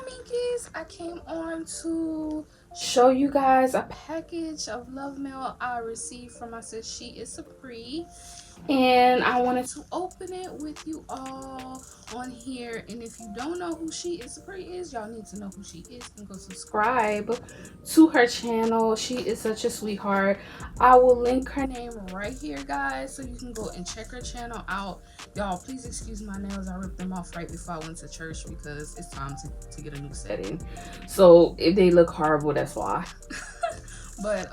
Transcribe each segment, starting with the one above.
my minkies, I came on to show you guys a package of love mail I received from my sis. She is Supreme, and I wanted to open it with you all on here. And if you don't know who she is Supreme is, y'all need to know who she is and go subscribe to her channel. She is such a sweetheart. I will link her name right here, guys, so you can go and check her channel out. Y'all, please excuse my nails. I ripped them off right before I went to church because it's time to get a new setting. So if they look horrible, that's why. But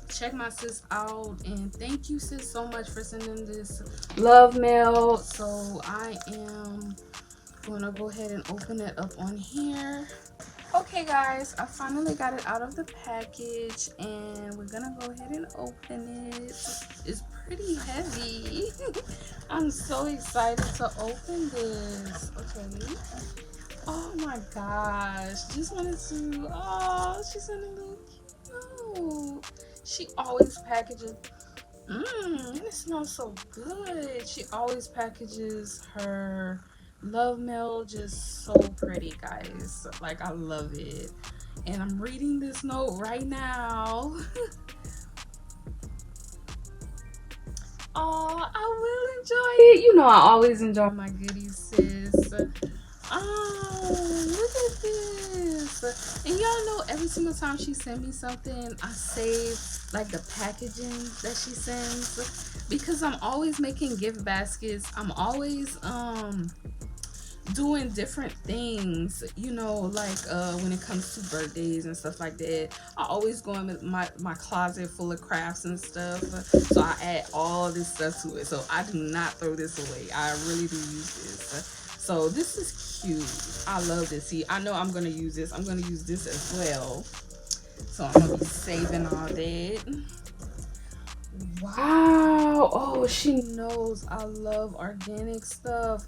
check my sis out, and thank you, sis, so much for sending this love mail. So I am gonna go ahead and open it up on here. Okay guys, I finally got it out of the package, and we're gonna go ahead and open it. It's pretty heavy. I'm so excited to open this. Okay. Oh my gosh, just wanted to, oh, she's in a little cute. She always packages, and it smells so good. She always packages her love mail just so pretty, guys. Like, I love it. And I'm reading this note right now. Oh, I will enjoy it. You know I always enjoy my goodies, sis. Oh, look at this. And y'all know every single time she sends me something, I save like the packaging that she sends, because I'm always making gift baskets. I'm always doing different things, you know, like when it comes to birthdays and stuff like that. I always go in my closet full of crafts and stuff, so I add all this stuff to it. So I do not throw this away. I really do use this. So this is cute. I love this. See, I know I'm gonna use this. I'm gonna use this as well, so I'm gonna be saving all that. Wow. Oh, she knows I love organic stuff.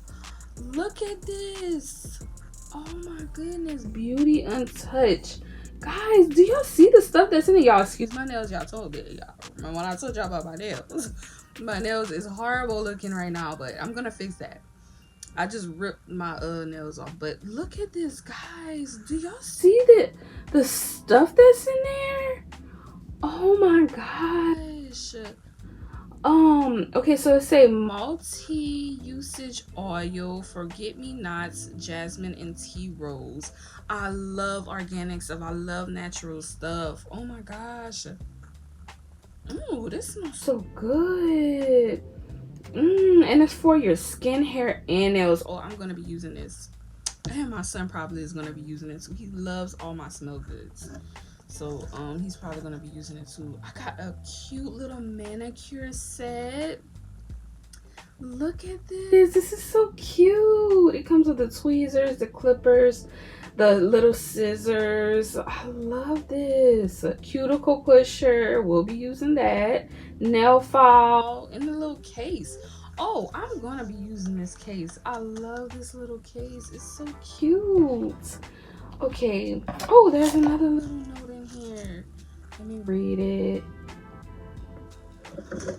Look at this. Oh my goodness. Beauty Untouched. Guys, do y'all see the stuff that's in it? Y'all, excuse my nails. Y'all told me. Y'all remember when I told y'all about my nails? My nails is horrible looking right now, but I'm gonna fix that. I just ripped my nails off. But look at this, guys. Do y'all see the stuff that's in there? Oh my gosh. Okay, so it say multi-usage oil, forget-me-nots, jasmine, and tea rose. I love organic stuff. I love natural stuff. Oh my gosh. Ooh, this smells so good. And it's for your skin, hair, and nails. Oh, I'm gonna be using this. And my son probably is gonna be using it too. He loves all my smell goods. So he's probably gonna be using it too. I got a cute little manicure set. Look at this. This is so cute. It comes with the tweezers, the clippers, the little scissors. I love this. A cuticle pusher. We'll be using that. Nail file in the little case. Oh, I'm gonna be using this case. I love this little case. It's so cute. Okay. Oh, there's another little note in here. Let me read it.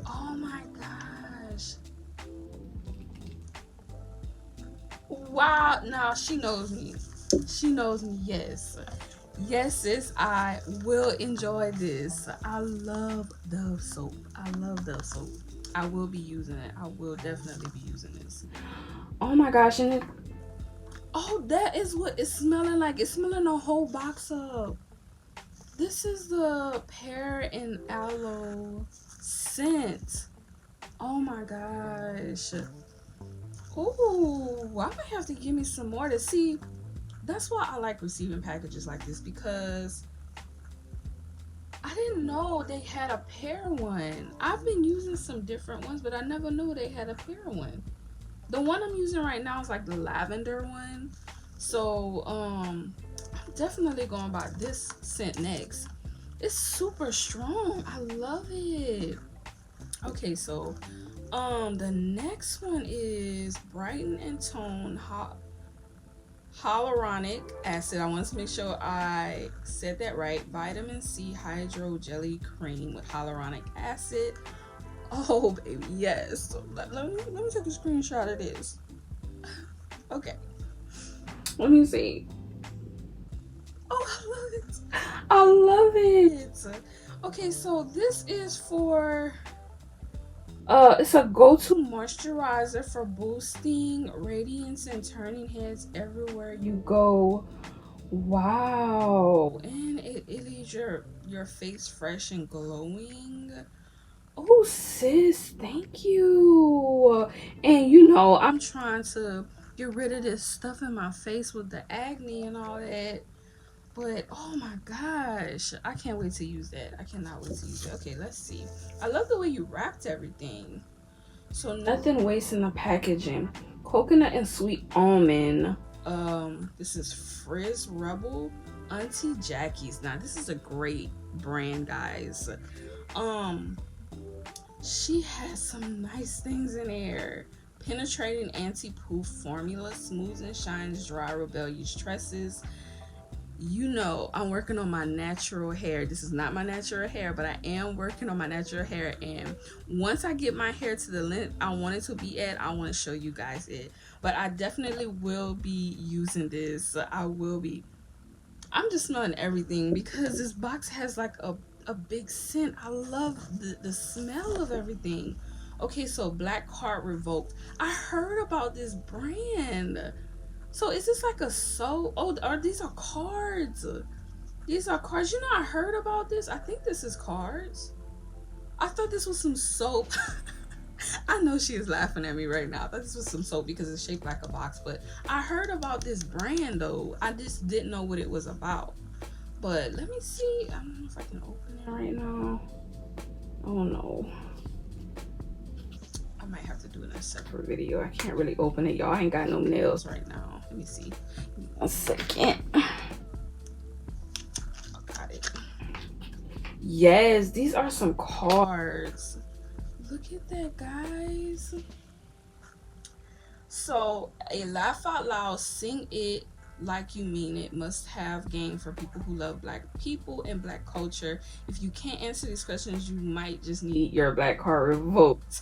Oh my gosh. Wow. Now she knows me. She knows me. Yes. Yes, sis. I will enjoy this. I love Dove soap. I love Dove soap. I will be using it. I will definitely be using this. Oh my gosh. And it, oh, that is what it's smelling like. It's smelling a whole box up. This is the pear and aloe scent. Oh my gosh. Ooh, I might have to give me some more to see. That's why I like receiving packages like this, because I didn't know they had a pear one. I've been using some different ones, but I never knew they had a pear one. The one I'm using right now is like the lavender one. So I'm definitely going to buy this scent next. It's super strong. I love it. Okay, so the next one is Brighten and Tone Hyaluronic Acid. I want to make sure I said that right. Vitamin C Hydro Jelly Cream with hyaluronic acid. Oh baby, yes. So let me take a screenshot of this. Okay, let me see. Oh, I love it. I love it. Okay, so this is for it's a go-to moisturizer for boosting radiance and turning heads everywhere you go. Wow. And it leaves your face fresh and glowing. Oh, sis, thank you. And you know, I'm trying to get rid of this stuff in my face with the acne and all that. But oh my gosh, I can't wait to use that. I cannot wait to use it. Okay, let's see. I love the way you wrapped everything. So nothing wastes in the packaging. Coconut and sweet almond. This is Frizz Rebel Auntie Jackie's. Now this is a great brand, guys. Um, she has some nice things in there. Penetrating anti-poof formula, smooths and shines dry rebellious tresses. You know, I'm working on my natural hair. This is not my natural hair, but I am working on my natural hair. And once I get my hair to the length I want it to be at, I want to show you guys it. But I definitely will be using this. I will be. I'm just smelling everything because this box has like a big scent. I love the smell of everything. Okay, so Black Card Revoked. I heard about this brand. So is this like a soap? Oh, are these are cards? These are cards. You know, I heard about this. I think this is cards. I thought this was some soap. I know she is laughing at me right now. I thought this was some soap because it's shaped like a box. But I heard about this brand though. I just didn't know what it was about. But let me see. I don't know if I can open it right now. Oh no. I might have to do it in a separate video. I can't really open it, y'all. I ain't got no nails right now. Let me see. Give me 1 second. Got it. Yes, these are some cards. Look at that, guys. So, a laugh out loud, sing it like you mean it, must have game for people who love black people and black culture. If you can't answer these questions, you might just need your black card revoked.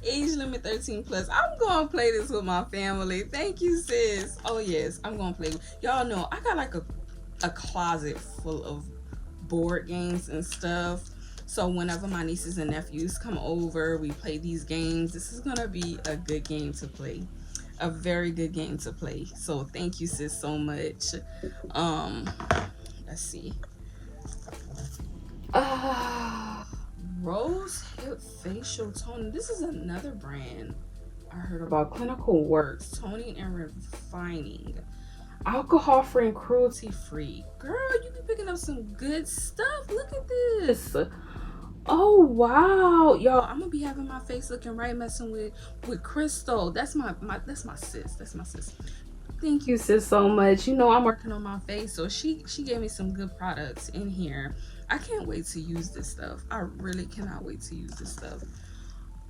Age limit 13 plus. I'm gonna play this with my family. Thank you, sis. Oh yes, I'm gonna play. Y'all know I got like a closet full of board games and stuff. So whenever my nieces and nephews come over, we play these games. This is gonna be a good game to play. A very good game to play. So thank you, sis, so much. Let's see. Rose Hip Facial Toning. This is another brand I heard about. Clinical Works Toning and Refining. Alcohol free and cruelty free. Girl, you be picking up some good stuff. Look at this. Oh wow, y'all! I'm gonna be having my face looking right, messing with Crystal. That's my sis. That's my sis. Thank you, sis, so much. You know I'm working on my face, so she gave me some good products in here. I can't wait to use this stuff. I really cannot wait to use this stuff.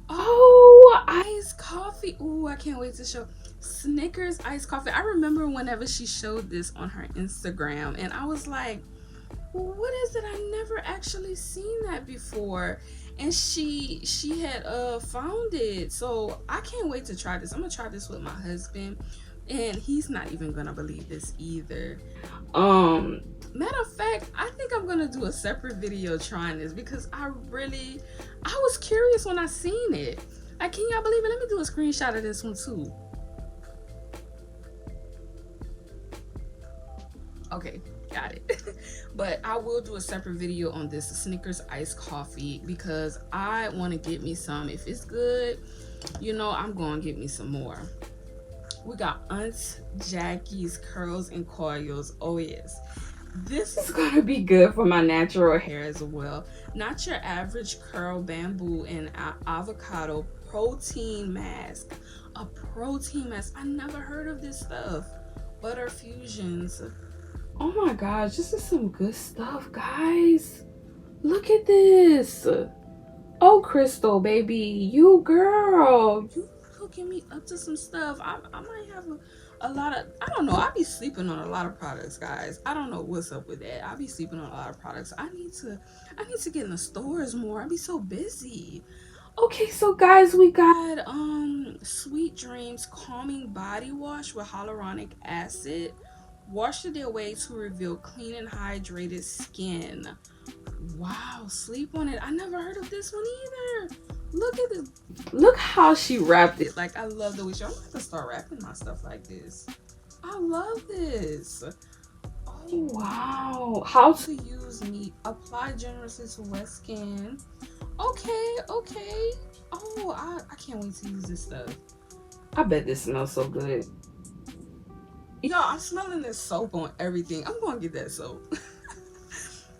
Oh, iced coffee. Ooh, I can't wait to show Snickers iced coffee. I remember whenever she showed this on her Instagram, and I was like, what is it? I never actually seen that before. And she had found it. So I can't wait to try this. I'm gonna try this with my husband, and he's not even gonna believe this either. Matter of fact, I think I'm gonna do a separate video trying this because I was curious when I seen it. Can y'all believe it? Let me do a screenshot of this one too. Okay, got it. But I will do a separate video on this Snickers iced coffee because I want to get me some. If it's good, you know, I'm going to get me some more. We got Aunt Jackie's curls and coils. Oh yes, this is going to be good for my natural hair as well. Not your average curl, bamboo and avocado protein mask. A protein mask. I never heard of this stuff. Butter fusions. Oh my gosh, this is some good stuff, guys. Look at this. Oh, Crystal, baby, you girl, you hooking me up to some stuff. I might have a lot of, I don't know, I be sleeping on a lot of products, guys. I don't know what's up with that. I be sleeping on a lot of products. I need to get in the stores more. I be so busy. Okay, so guys, we got Sweet Dreams Calming Body Wash with hyaluronic acid. Wash the day away to reveal clean and hydrated skin. Wow, sleep on it. I never heard of this one either. Look at this. Look how she wrapped it. Like, I love the way she. I'm going to start wrapping my stuff like this. I love this. Oh, wow. How to use meat. Apply generously to wet skin. Okay, okay. Oh, I can't wait to use this stuff. I bet this smells so good. Yo, I'm smelling this soap on everything. I'm going to get that soap.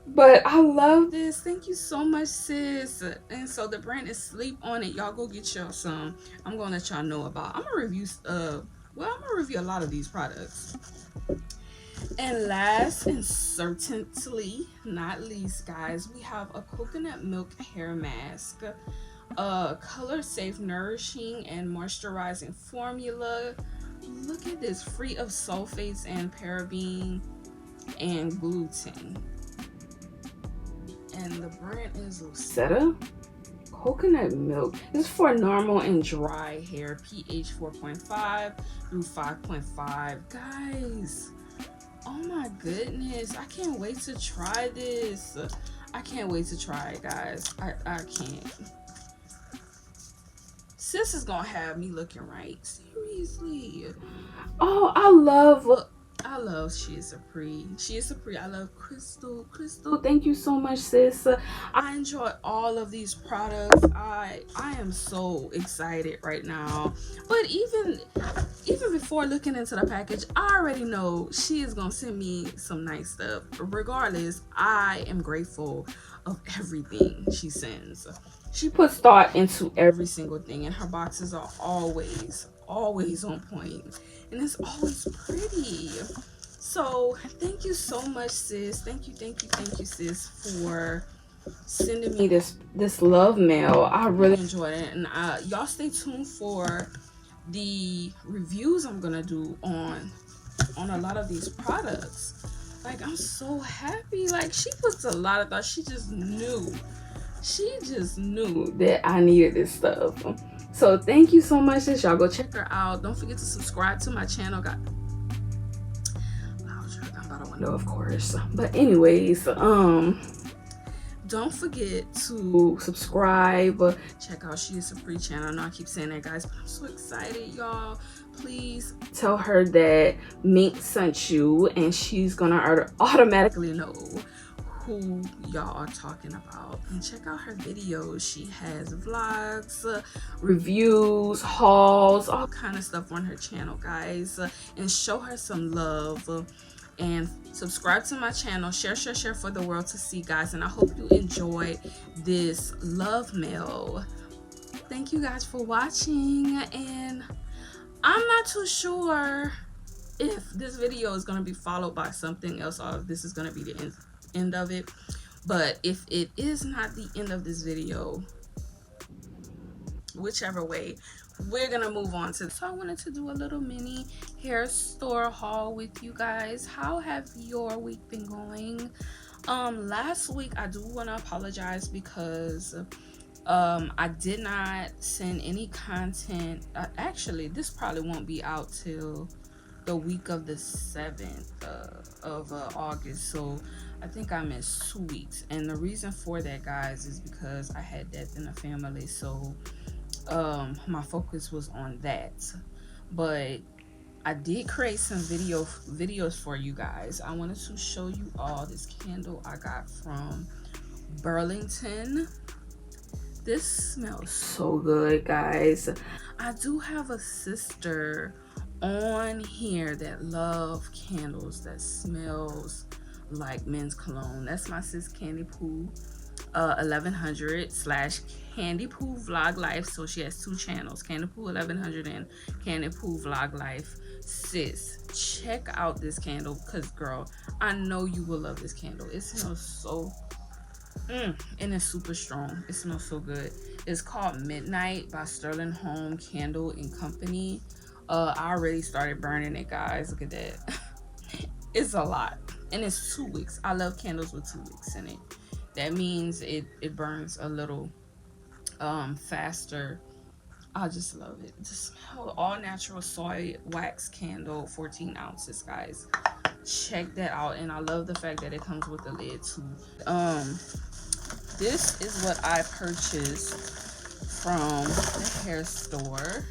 But I love this. Thank you so much, sis. And so the brand is Sleep On It. Y'all go get y'all some. I'm gonna let y'all know about. I'm gonna review I'm gonna review a lot of these products. And last and certainly not least, guys, we have a coconut milk hair mask. Color safe, nourishing, and moisturizing formula. Look at this, free of sulfates and paraben and gluten. And the brand is Lucetta. Coconut milk. This is for normal and dry hair. pH 4.5 through 5.5. Guys, oh my goodness. I can't wait to try this. I can't wait to try it, guys. I can't. Sis is gonna have me looking right. Seriously. Oh, I love She Is Supreme. She Is Supreme. I love Crystal. Crystal, thank you so much, sis. I enjoy all of these products. I am so excited right now. But even before looking into the package, I already know she is gonna send me some nice stuff. Regardless, I am grateful of everything she sends. She puts thought into every single thing, and her boxes are always on point, and it's always pretty. So thank you so much, sis. Thank you, sis, for sending me this love mail. I really enjoyed it, and y'all stay tuned for the reviews I'm gonna do on a lot of these products. Like, I'm so happy. Like, she puts a lot of thought. She just knew that I needed this stuff. So thank you so much, sis. Y'all go check her out. Don't forget to subscribe to my channel. Got loud truck down by the window, of course. But anyways, don't forget to subscribe. Check out She Is Supreme channel. I know I keep saying that, guys, but I'm so excited, y'all. Please tell her that Mink sent you, and she's gonna automatically know who y'all are talking about. And check out her videos. She has vlogs, reviews, hauls, all kind of stuff on her channel, guys. And show her some love. And subscribe to my channel. Share for the world to see, guys. And I hope you enjoy this love mail. Thank you guys for watching, and I'm not too sure if this video is going to be followed by something else, or if this is going to be the end of it. But if it is not the end of this video, whichever way, we're gonna move on to. So I wanted to do a little mini hair store haul with you guys. How have your week been going? Last week, I do want to apologize because I did not send any content. Actually, this probably won't be out till the week of the 7th of August. So I think I missed 2 weeks, and the reason for that, guys, is because I had death in the family. So my focus was on that. But I did create some videos for you guys. I wanted to show you all this candle I got from Burlington. This smells so good, guys. I do have a sister on here that love candles that smells like men's cologne. That's my sis Candy Poo 1100 / Candy Poo Vlog Life. So she has 2 channels, Candy Poo 1100 and Candy Poo Vlog Life. Sis, check out this candle, because girl, I know you will love this candle. It smells so and it's super strong. It smells so good. It's called Midnight by Sterling Home Candle and Company. I already started burning it, guys. Look at that. It's a lot, and it's 2 weeks. I love candles with 2 weeks in it. That means it burns a little faster. I just love it. The smell, all natural soy wax candle, 14 ounces, guys. check that out. And I love the fact that it comes with a lid too. This is what I purchased from the hair store.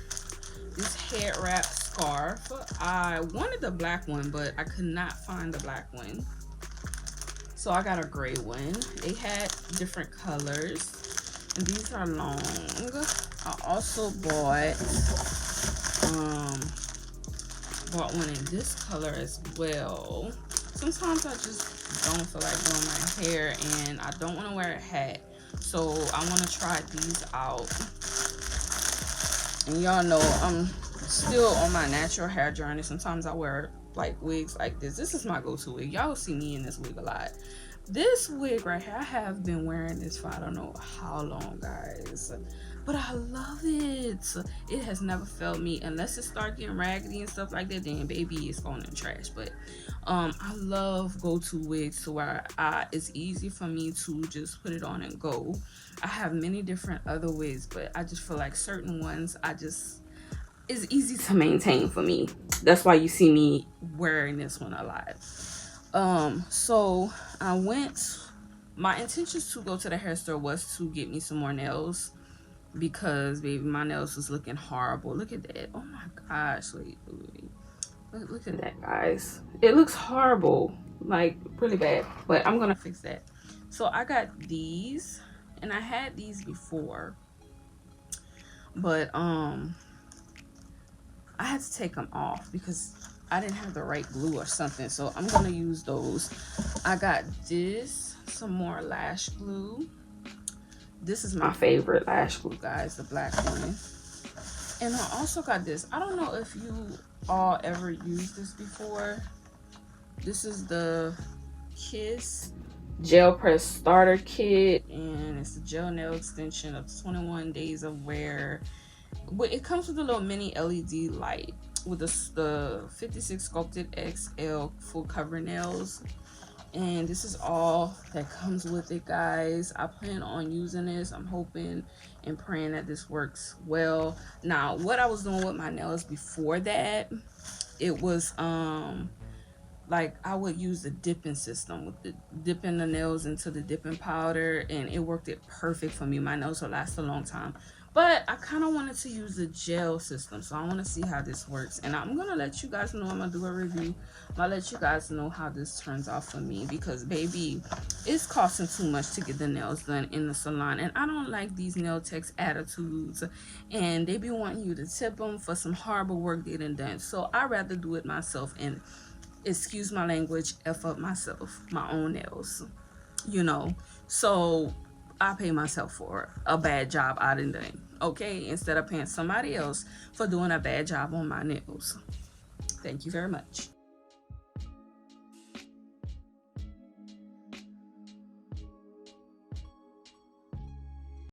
This head wrap scarf. I wanted the black one, but I could not find the black one, so I got a gray one. They had different colors, and these are long. I also bought one in this color as well. Sometimes I just don't feel like doing my hair, and I don't want to wear a hat, so I want to try these out. And y'all know I'm still on my natural hair journey. Sometimes I wear like wigs like this. This is my go-to wig. Y'all see me in this wig a lot. This wig right here, I have been wearing this for I don't know how long, guys, but I love it. It has never failed me, unless it start getting raggedy and stuff like that, then baby, it's going in trash. But I love go-to wigs to where it's easy for me to just put it on and go. I have many different other wigs, but I just feel like certain ones it's easy to maintain for me. That's why you see me wearing this one a lot. So my intentions to go to the hair store was to get me some more nails, because baby, my nails was looking horrible. Look at that. Oh my gosh, wait. Look at that, guys. It looks horrible, like really bad, but I'm gonna fix that. So I got these, and I had these before, but I had to take them off because I didn't have the right glue or something, so I'm gonna use those. I got some more lash glue. This is my favorite lash glue, guys, the black one. And I also got this. I don't know if you all ever used this before. This is the Kiss Gel Press Starter Kit, and it's a gel nail extension of 21 days of wear. It comes with a little mini LED light with the 56 sculpted XL full cover nails, and this is all that comes with it, guys. I plan on using this. I'm hoping and praying that this works well. Now, what I was doing with my nails before that, it was like I would use the dipping system, with the dipping the nails into the dipping powder, and it worked perfect for me. My nails will last a long time. But I kind of wanted to use the gel system, so I want to see how this works. And I'm going to let you guys know. I'm going to do a review. I'll let you guys know how this turns out for me, because, baby, it's costing too much to get the nails done in the salon. And I don't like these nail techs' attitudes, and they be wanting you to tip them for some horrible work they done. So I'd rather do it myself and, excuse my language, F up myself, my own nails, you know. So I pay myself for a bad job I done done, okay, instead of paying somebody else for doing a bad job on my nails. Thank you very much.